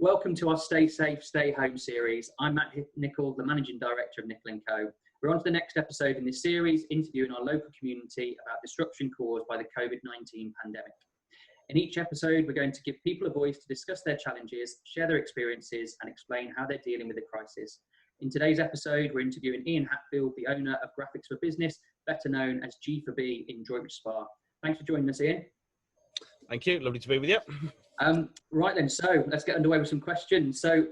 Welcome to our Stay Safe, Stay Home series. I'm Nicol, the Managing Director of Nicol Co. We're on to the next episode in this series, interviewing our local community about disruption caused by the COVID-19 pandemic. In each episode, we're going to give people a voice to discuss their challenges, share their experiences, and explain how they're dealing with the crisis. In today's episode, we're interviewing Ian Hatfield, the owner of Graphics for Business, better known as G4B in Droitwich Spa. Thanks for joining us, Ian. Thank you. Lovely to be with you. Right then, so let's get underway with some questions. So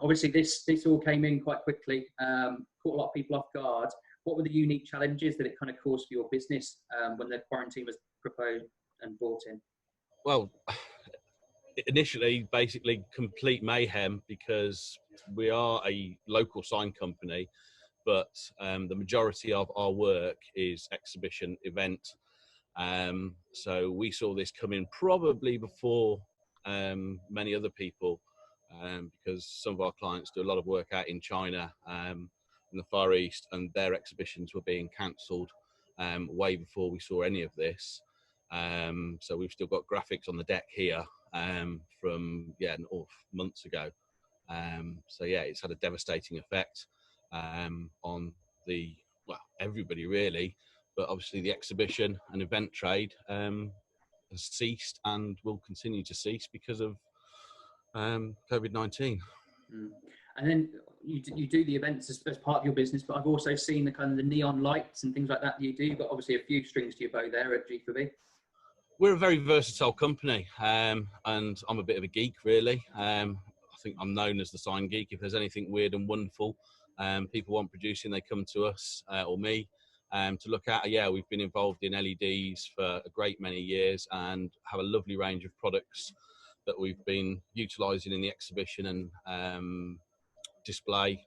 obviously this all came in quite quickly, caught a lot of people off guard. What were the unique challenges that it kind of caused for your business when the quarantine was proposed and brought in? Well, initially, basically complete mayhem because we are a local sign company, but the majority of our work is exhibition event. So we saw this coming probably before many other people, because some of our clients do a lot of work out in China, in the Far East, and their exhibitions were being cancelled way before we saw any of this. So we've still got graphics on the deck here from months ago. So yeah, it's had a devastating effect on everybody really. But obviously the exhibition and event trade has ceased and will continue to cease because of COVID-19. And then you do the events as part of your business, but I've also seen the kind of the neon lights and things like that you do. You've got obviously a few strings to your bow there at G4B. We're a very versatile company, and I'm a bit of a geek really. I think I'm known as the sign geek. If there's anything weird and wonderful people want producing, they come to us or me. To look at. We've been involved in LEDs for a great many years and have a lovely range of products that we've been utilising in the exhibition and display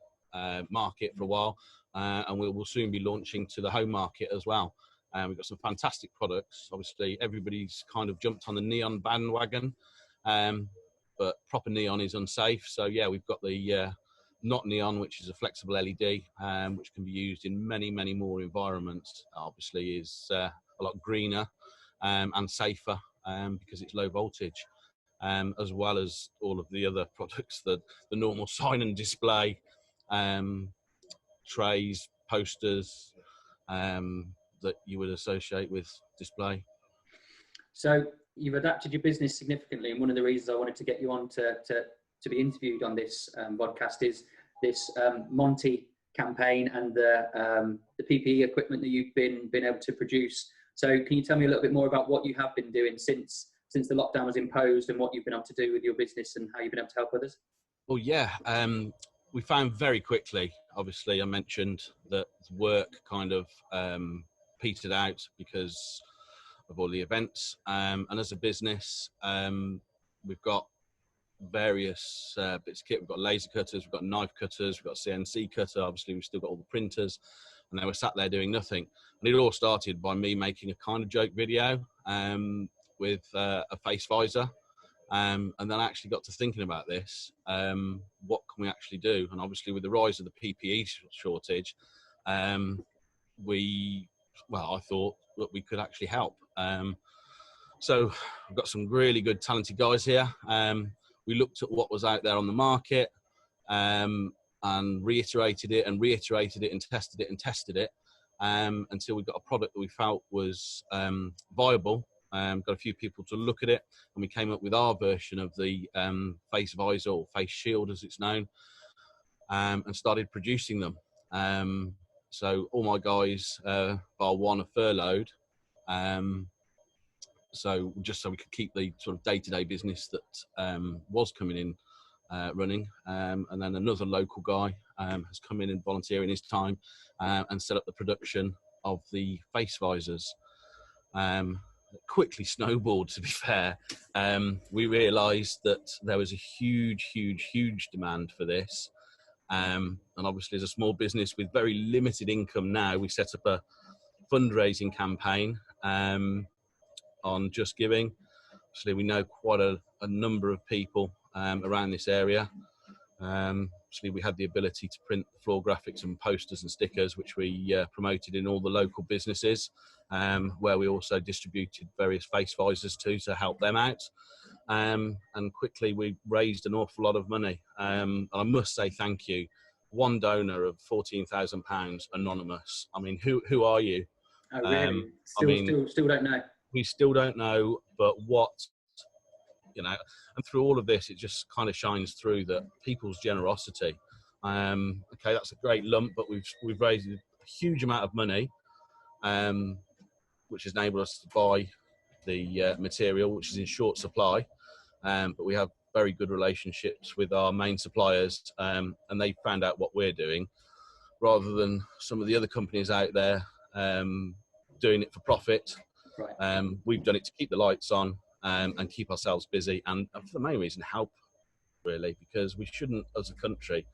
market for a while, and we will soon be launching to the home market as well. We've got some fantastic products. Obviously, everybody's kind of jumped on the neon bandwagon, but proper neon is unsafe. So yeah, we've got the not neon, which is a flexible LED, which can be used in many, many more environments. Obviously is a lot greener and safer because it's low voltage, as well as all of the other products, the normal sign and display, trays, posters that you would associate with display. So you've adapted your business significantly, and one of the reasons I wanted to get you on to be interviewed on this podcast is this Monty campaign and the PPE equipment that you've been able to produce. So can you tell me a little bit more about what you have been doing since the lockdown was imposed and what you've been able to do with your business and how you've been able to help others? Well, yeah, we found very quickly, obviously I mentioned that work kind of petered out because of all the events, and as a business we've got various bits of kit. We've got laser cutters, we've got knife cutters, we've got CNC cutter, obviously we've still got all the printers, and they were sat there doing nothing. And it all started by me making a kind of joke video with a face visor, and then I actually got to thinking about this, what can we actually do? And obviously with the rise of the PPE shortage, I thought that we could actually help. So we've got some really good talented guys here. We looked at what was out there on the market and reiterated it and tested it until we got a product that we felt was viable. Got a few people to look at it, and we came up with our version of the face visor or face shield as it's known, and started producing them. So all my guys, bar one, are furloughed. So just so we could keep the sort of day-to-day business that was coming in running, and then another local guy has come in and volunteering his time and set up the production of the face visors. Quickly snowballed, to be fair. We realised that there was a huge demand for this, and obviously as a small business with very limited income now, we set up a fundraising campaign on Just Giving. Obviously, we know quite a number of people around this area. Obviously, we had the ability to print floor graphics and posters and stickers, which we promoted in all the local businesses, where we also distributed various face visors to help them out. and quickly we raised an awful lot of money. And I must say thank you. One donor of £14,000 anonymous. I mean, who are you? Oh, really? Still don't know. We still don't know, but what, and through all of this, it just kind of shines through that people's generosity. Okay, that's a great lump, but we've raised a huge amount of money, which has enabled us to buy the material, which is in short supply. But we have very good relationships with our main suppliers, and they found out what we're doing, rather than some of the other companies out there doing it for profit. Right. We've done it to keep the lights on and keep ourselves busy, and for the main reason, help, really, because we shouldn't, as a country,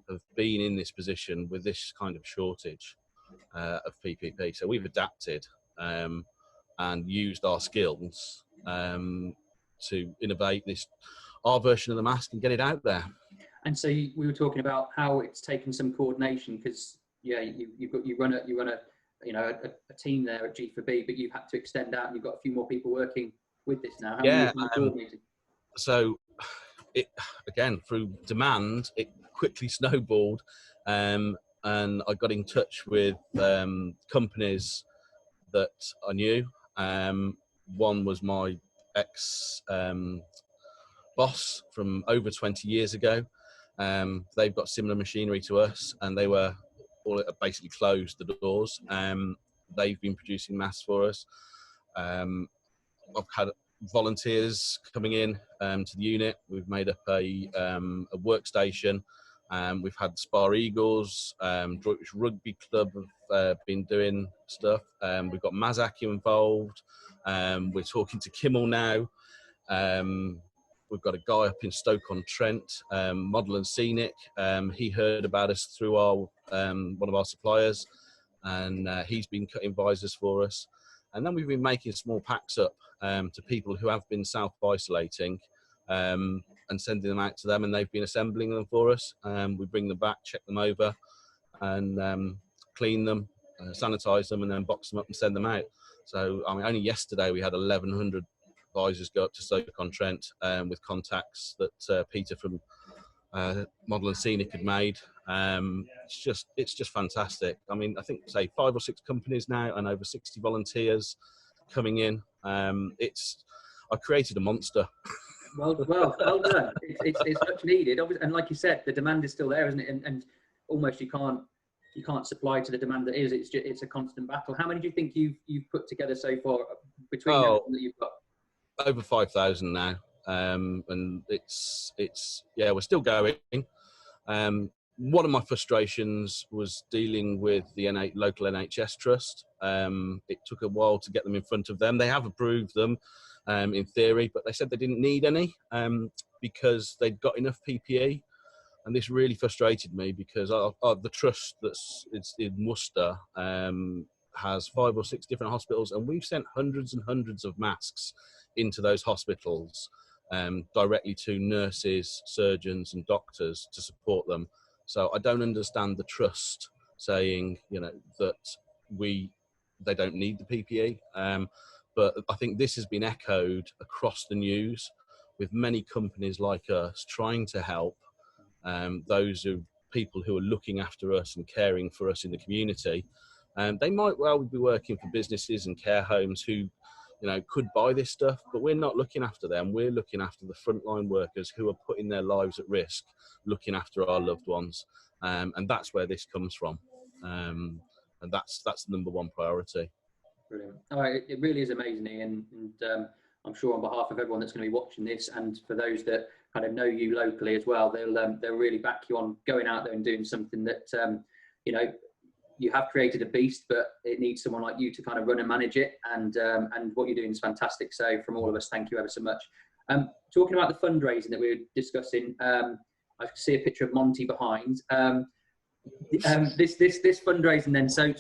have been in this position with this kind of shortage of PPP. So we've adapted and used our skills to innovate our version of the mask and get it out there. And so we were talking about how it's taken some coordination, because you run a team there at G4B, but you've had to extend out and you've got a few more people working with this now. So it, again, through demand, it quickly snowballed, and I got in touch with companies that I knew. One was my ex boss from over 20 years ago. They've got similar machinery to us, and they were all basically closed the doors. They've been producing masks for us. I've had volunteers coming in to the unit. We've made up a workstation. We've had Spar Eagles, Droitwich Rugby Club have been doing stuff. We've got Mazaki involved. We're talking to Kimmel now. We've got a guy up in Stoke-on-Trent, Model and Scenic. He heard about us through one of our suppliers, and he's been cutting visors for us. And then we've been making small packs up to people who have been self-isolating, and sending them out to them, and they've been assembling them for us. We bring them back, check them over, and clean them, sanitize them, and then box them up and send them out. So, I mean, only yesterday we had 1,100 visors go up to Stoke-on-Trent with contacts that Peter from Model and Scenic had made. It's just fantastic. I mean, I think, say, 5 or 6 companies now and over 60 volunteers coming in. I've created a monster. Well done. It's much needed, and like you said, the demand is still there, isn't it? And almost you can't supply to the demand that is. It's a constant battle. How many do you think you've put together so far between everything that you've got? Over 5,000 now, and it's we're still going. One of my frustrations was dealing with the local NHS trust. It took a while to get them in front of them. They have approved them in theory, but they said they didn't need any because they'd got enough PPE. And this really frustrated me because the trust that's in Worcester has 5 or 6 different hospitals, and we've sent hundreds and hundreds of masks into those hospitals directly to nurses, surgeons and doctors to support them. So I don't understand the trust saying, that they don't need the PPE. But I think this has been echoed across the news with many companies like us trying to help people who are looking after us and caring for us in the community. They might well be working for businesses and care homes who, could buy this stuff, but we're not looking after them. We're looking after the frontline workers who are putting their lives at risk, looking after our loved ones. And that's where this comes from. And that's the number one priority. Brilliant. All right, it really is amazing, and I'm sure on behalf of everyone that's going to be watching this, and for those that kind of know you locally as well, they'll really back you on going out there and doing something that you have created a beast, but it needs someone like you to kind of run and manage it. And what you're doing is fantastic. So from all of us, thank you ever so much. Talking about the fundraising that we were discussing, I see a picture of Monty behind. This fundraising then. So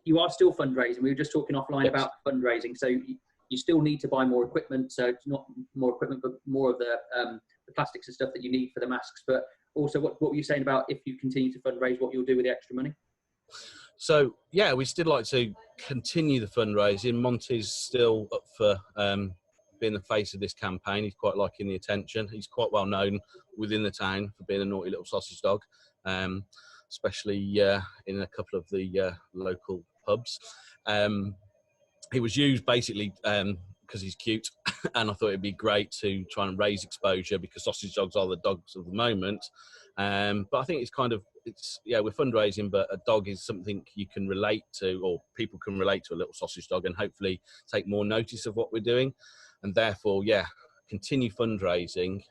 you are still fundraising. We were just talking offline about fundraising. So you still need to buy more equipment. So it's not more equipment, but more of the plastics and stuff that you need for the masks. But also, what were you saying about if you continue to fundraise, what you'll do with the extra money? So, we still like to continue the fundraising. Monty's still up for being the face of this campaign. He's quite liking the attention. He's quite well known within the town for being a naughty little sausage dog, especially in a couple of the local pubs. He was used basically because he's cute, and I thought it'd be great to try and raise exposure because sausage dogs are the dogs of the moment. But I think we're fundraising, but a dog is something you can relate to, or people can relate to a little sausage dog, and hopefully take more notice of what we're doing, and therefore, continue fundraising.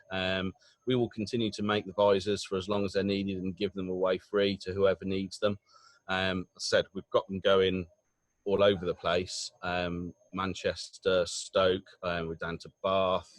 We will continue to make the visors for as long as they're needed and give them away free to whoever needs them. As I said, we've got them going all over the place. Manchester, Stoke, we're down to Bath.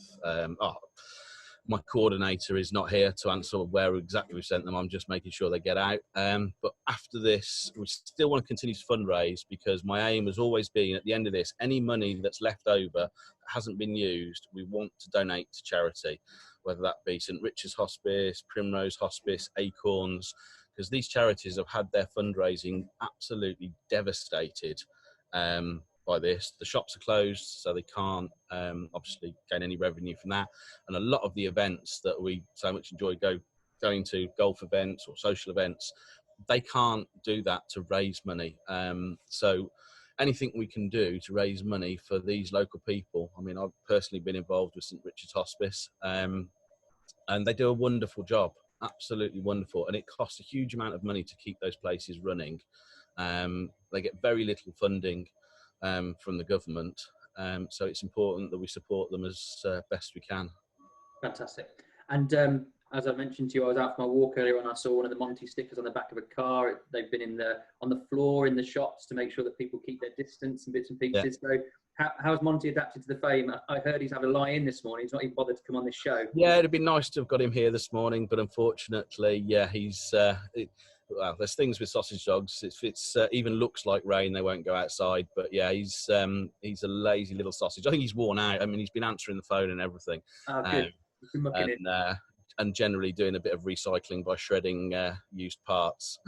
My coordinator is not here to answer where exactly we sent them. I'm just making sure they get out. But after this, we still want to continue to fundraise, because my aim has always been, at the end of this, any money that's left over that hasn't been used, we want to donate to charity, whether that be St Richard's Hospice, Primrose Hospice, Acorns, because these charities have had their fundraising absolutely devastated by this. The shops are closed, so they can't obviously gain any revenue from that. And a lot of the events that we so much enjoy going to, golf events or social events, they can't do that to raise money. So anything we can do to raise money for these local people. I mean, I've personally been involved with St Richard's Hospice, and they do a wonderful job, absolutely wonderful. And it costs a huge amount of money to keep those places running. They get very little funding from the government, so it's important that we support them as best we can. Fantastic. And as I mentioned to you, I was out for my walk earlier and I saw one of the Monty stickers on the back of a car. They've been on the floor in the shops to make sure that people keep their distance and bits and pieces. Yeah. So how has Monty adapted to the fame? I heard he's had a lie-in this morning. He's not even bothered to come on this show. Yeah, it'd be nice to have got him here this morning, but unfortunately, he's... well, there's things with sausage dogs. If it's even looks like rain, they won't go outside. But yeah, he's a lazy little sausage. I think he's worn out. I mean, he's been answering the phone and everything. Oh, good. And generally doing a bit of recycling by shredding used parts.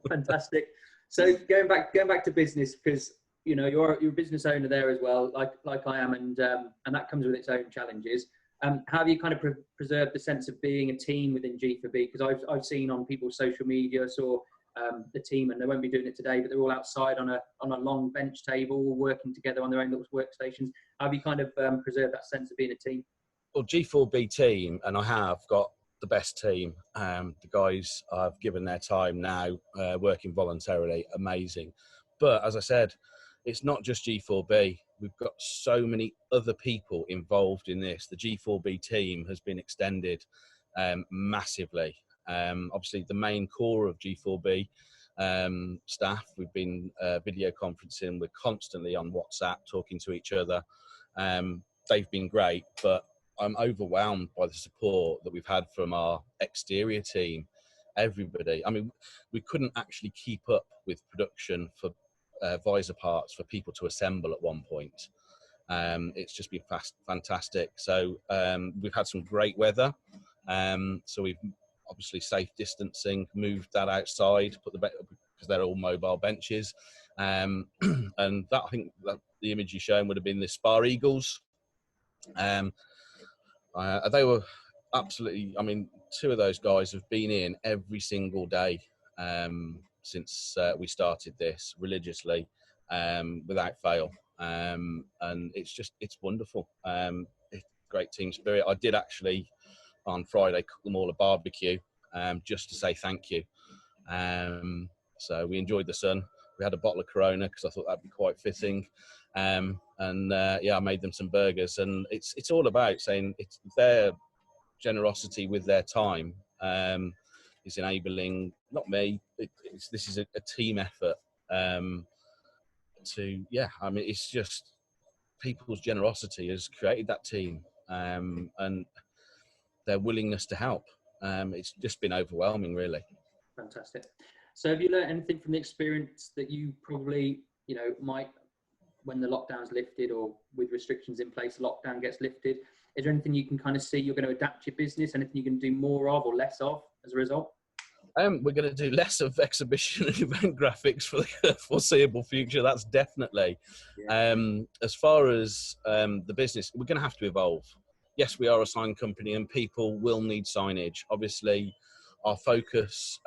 Fantastic. So going back to business, because you're a business owner there as well, like I am, and that comes with its own challenges. How have you kind of preserved the sense of being a team within G4B? Because I've seen on people's social media, saw the team, and they won't be doing it today, but they're all outside on a long bench table, working together on their own little workstations. How have you kind of preserved that sense of being a team? Well, G4B team, and I have got the best team. The guys have given their time now, working voluntarily, amazing. But as I said, it's not just G4B. We've got so many other people involved in this. The G4B team has been extended massively. Obviously, the main core of G4B staff, we've been video conferencing. We're constantly on WhatsApp talking to each other. They've been great, but I'm overwhelmed by the support that we've had from our exterior team. Everybody. I mean, we couldn't actually keep up with production for visor parts for people to assemble at one point. It's just been fantastic. So we've had some great weather. So we've obviously safe distancing, moved that outside, because they're all mobile benches. And that, I think that the image you're showing would have been the Spar Eagles. They were absolutely, I mean, two of those guys have been in every single day since we started this religiously, without fail. And it's wonderful. It's great team spirit. I did actually on Friday cook them all a barbecue just to say thank you. So we enjoyed the sun. We had a bottle of Corona because I thought that'd be quite fitting. I made them some burgers, and it's all about saying it's their generosity with their time is enabling, not me, this is a team effort it's just people's generosity has created that team, and their willingness to help. It's just been overwhelming, really. Fantastic. So have you learned anything from the experience that you probably, might, when the lockdown's lifted or with restrictions in place, the lockdown gets lifted? Is there anything you can kind of see you're going to adapt your business? Anything you can do more of or less of as a result? We're going to do less of exhibition and event graphics for the foreseeable future. That's definitely. Yeah. As far as the business, we're going to have to evolve. Yes, we are a sign company, and people will need signage. Obviously, our focus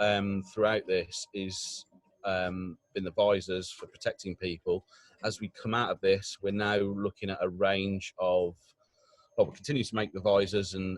throughout this is in the visors for protecting people. As we come out of this, we're now looking at a range of, well, we'll continue to make the visors and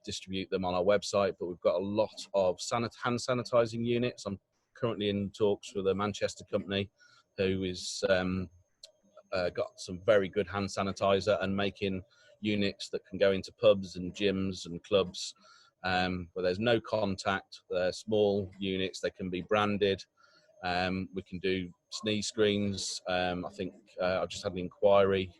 distribute them on our website, but we've got a lot of hand sanitizing units. I'm currently in talks with a Manchester company who is got some very good hand sanitizer and making units that can go into pubs and gyms and clubs where there's no contact. They're small units, they can be branded. We can do sneeze screens. I think I've just had an inquiry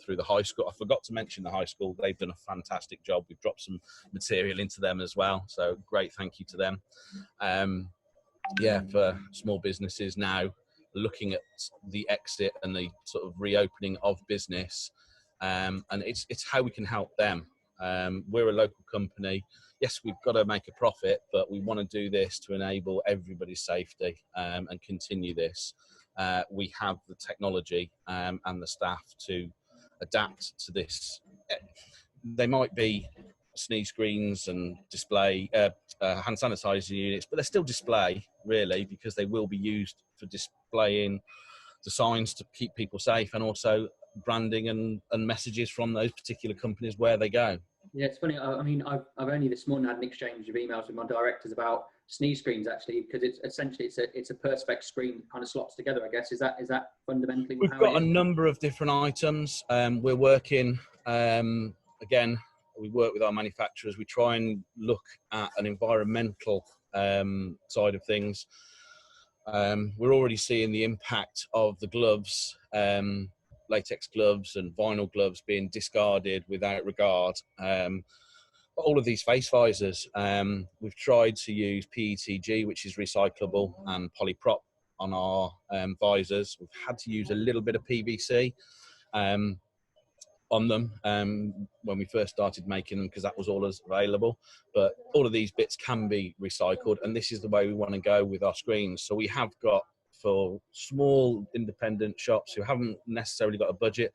through the high school. I forgot to mention the high school. They've done a fantastic job. We've dropped some material into them as well. So great thank you to them. Yeah, for small businesses now, looking at the exit and the sort of reopening of business. And it's how we can help them. We're a local company. Yes, we've got to make a profit, but we want to do this to enable everybody's safety and continue this. We have the technology and the staff to adapt to this. They might be sneeze screens and display hand sanitizer units, but they're still display, really, because they will be used for displaying the signs to keep people safe, and also branding and messages from those particular companies where they go. Yeah, it's funny. I mean, I've only this morning had an exchange of emails with my directors about sneeze screens, actually, because it's essentially it's a perspex screen that kind of slots together, I guess. Is that fundamentally We've how got it a is? number of different items. We're working again. We work with our manufacturers. We try and look at an environmental side of things. We're already seeing the impact of the gloves, latex gloves and vinyl gloves being discarded without regard. All of these face visors, we've tried to use PETG, which is recyclable, and polyprop on our visors. We've had to use a little bit of PVC on them when we first started making them, because that was all that's available. But all of these bits can be recycled, and this is the way we want to go with our screens. So we have got, for small independent shops who haven't necessarily got a budget,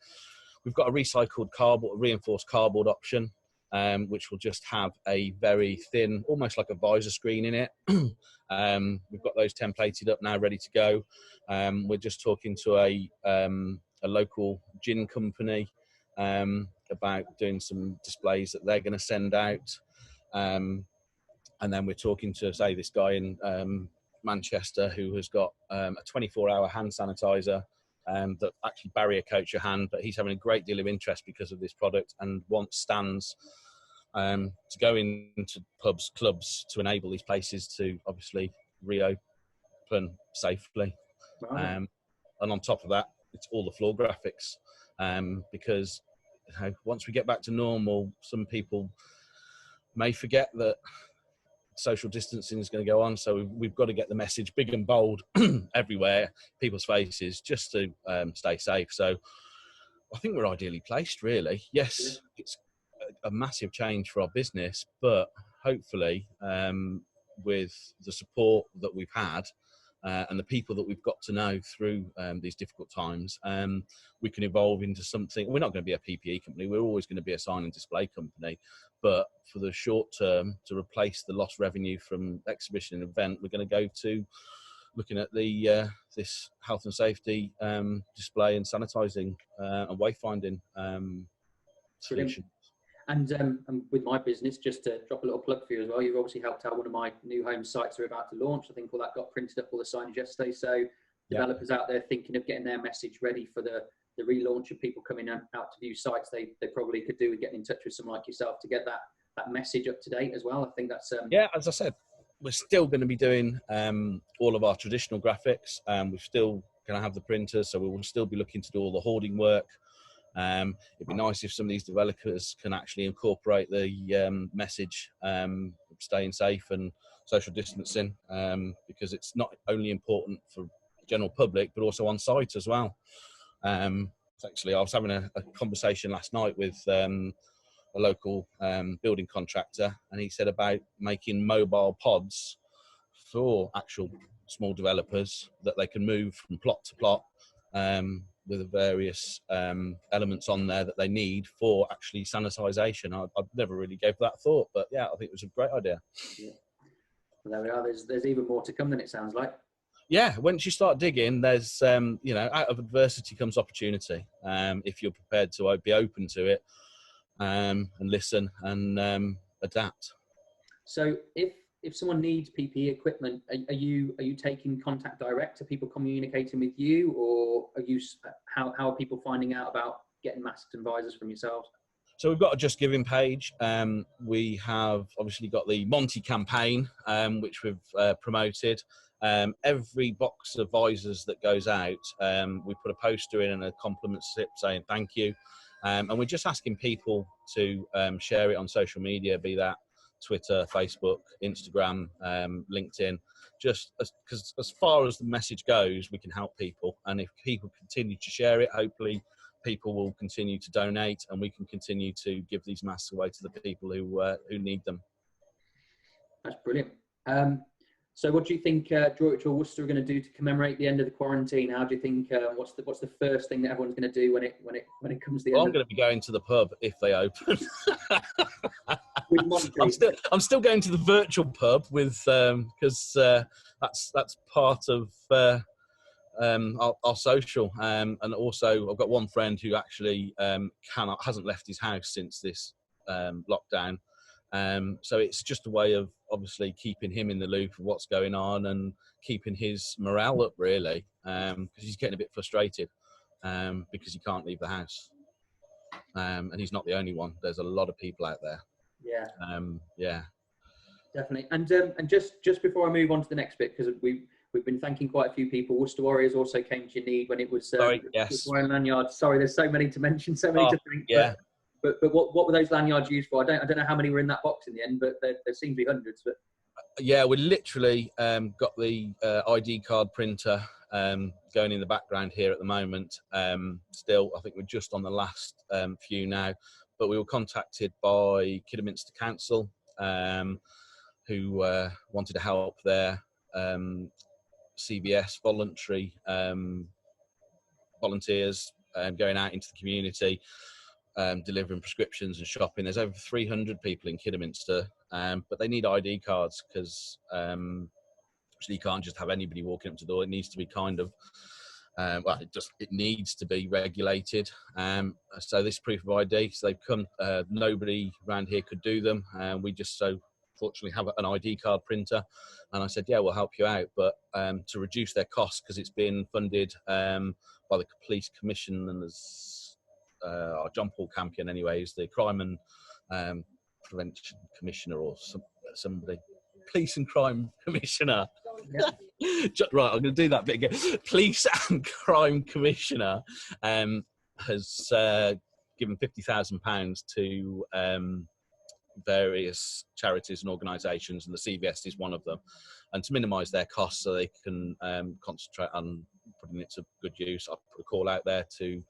we've got a recycled cardboard, reinforced cardboard option, which will just have a very thin, almost like a visor screen in it. We've got those templated up now, ready to go. We're just talking to a local gin company about doing some displays that they're going to send out. And then we're talking to, say, this guy in Manchester who has got a 24-hour hand sanitizer that actually barrier coats your hand, but he's having a great deal of interest because of this product and wants stands to go into pubs, clubs, to enable these places to obviously reopen safely. Wow. And on top of that, it's all the floor graphics, because once we get back to normal, some people may forget that social distancing is going to go on, so we've got to get the message big and bold everywhere, people's faces, just to stay safe. So I think we're ideally placed, really. Yes, it's a massive change for our business, but hopefully with the support that we've had and the people that we've got to know through these difficult times, we can evolve into something. We're not going to be a PPE company. We're always going to be a sign and display company. But for the short term, to replace the lost revenue from exhibition and event, we're going to go to looking at the this health and safety display and sanitising and wayfinding solution. And with my business, just to drop a little plug for you as well, you've obviously helped out one of my new home sites we're about to launch. I think all that got printed up, all the signage yesterday. So developers out there thinking of getting their message ready for the relaunch, of people coming out to view sites, they probably could do with getting in touch with someone like yourself to get that message up to date as well. I think that's yeah, as I said, we're still going to be doing all of our traditional graphics. We're still going to have the printers, so we will still be looking to do all the hoarding work. It'd be nice if some of these developers can actually incorporate the message, staying safe and social distancing, because it's not only important for the general public, but also on site as well. Actually, I was having a conversation last night with a local building contractor, and he said about making mobile pods for actual small developers that they can move from plot to plot with the various elements on there that they need for actually sanitisation. I never really gave that thought, but yeah, I think it was a great idea. Yeah. Well, there we are. There's even more to come than it sounds like. Yeah, once you start digging, there's out of adversity comes opportunity. If you're prepared to be open to it and listen and adapt. So if someone needs PPE equipment, are you taking contact direct? Are people communicating with you, or how are people finding out about getting masks and visors from yourselves? So we've got a Just Giving page. We have obviously got the Monty campaign, which we've promoted. Every box of visors that goes out, we put a poster in and a compliment slip saying thank you. And we're just asking people to share it on social media, be that Twitter, Facebook, Instagram, LinkedIn, just because as far as the message goes, we can help people. And if people continue to share it, hopefully people will continue to donate and we can continue to give these masks away to the people who need them. That's brilliant. So what do you think Droitwich or Worcester are going to do to commemorate the end of the quarantine? How do you think, what's the first thing that everyone's going to do when it comes to the end? I'm going to be going to the pub if they open. With Monty. I'm still going to the virtual pub with because that's part of our social, and also I've got one friend who actually hasn't left his house since this lockdown. So it's just a way of obviously keeping him in the loop of what's going on and keeping his morale up, really, because he's getting a bit frustrated because he can't leave the house. And he's not the only one. There's a lot of people out there. Yeah. Yeah. Definitely. And just before I move on to the next bit, because we've been thanking quite a few people. Worcester Warriors also came to your need when it was yes. Lanyard. Sorry, there's so many to mention, so many to thank. Yeah. But what were those lanyards used for? I don't know how many were in that box in the end, but there seem to be hundreds. But yeah, we literally got the ID card printer going in the background here at the moment. Still, I think we're just on the last few now, but we were contacted by Kidderminster Council, who wanted to help their CBS voluntary volunteers going out into the community, delivering prescriptions and shopping. There's over 300 people in Kidderminster, but they need ID cards because you can't just have anybody walking up to the door. It needs to be kind of, it needs to be regulated. So this proof of ID, so they've come, nobody around here could do them. We just fortunately have an ID card printer. And I said, yeah, we'll help you out. But to reduce their costs, because it's been funded by the Police Commission and there's John Paul Campion anyways, the Crime and Prevention Commissioner or somebody. Police and Crime Commissioner. Yeah. Right, I'm going to do that bit again. Police and Crime Commissioner has given £50,000 to various charities and organisations, and the CVS is one of them, and to minimise their costs so they can concentrate on putting it to good use. I put a call out there to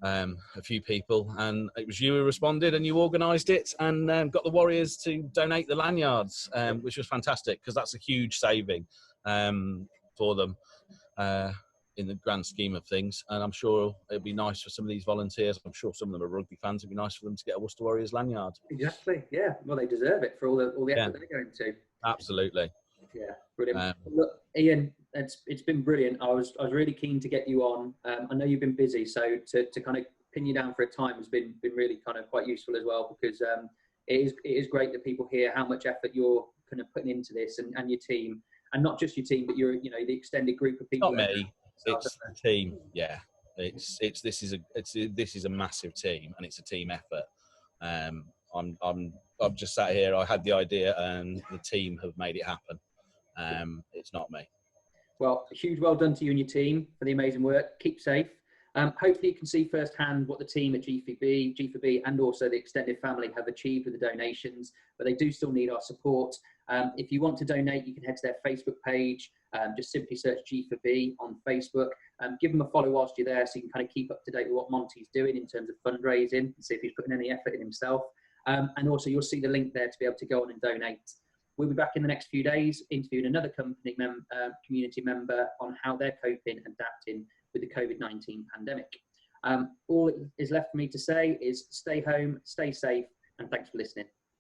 a few people, and it was you who responded, and you organised it and got the Warriors to donate the lanyards, which was fantastic because that's a huge saving for them in the grand scheme of things. And I'm sure it'd be nice for some of these volunteers. I'm sure some of them are rugby fans. It'd be nice for them to get a Worcester Warriors lanyard. Exactly. Yeah. Well, they deserve it for all the effort they're going to. Absolutely. Yeah. Brilliant. Look, Ian, it's been brilliant. I was really keen to get you on. I know you've been busy, so to kind of pin you down for a time has been really kind of quite useful as well, because it is great that people hear how much effort you're kind of putting into this, and your team, and not just your team, but your the extended group of people. Not me. It's the team. Yeah. This is a massive team, and it's a team effort. I've just sat here. I had the idea, and the team have made it happen. It's not me. Well, a huge well done to you and your team for the amazing work. Keep safe. Hopefully you can see firsthand what the team at G4B and also the extended family have achieved with the donations, but they do still need our support. If you want to donate, you can head to their Facebook page. Just simply search G4B on Facebook. Give them a follow whilst you're there so you can kind of keep up to date with what Monty's doing in terms of fundraising and see if he's putting any effort in himself. And also you'll see the link there to be able to go on and donate. We'll be back in the next few days interviewing another community member on how they're coping and adapting with the COVID-19 pandemic. All that is left for me to say is stay home, stay safe, and thanks for listening.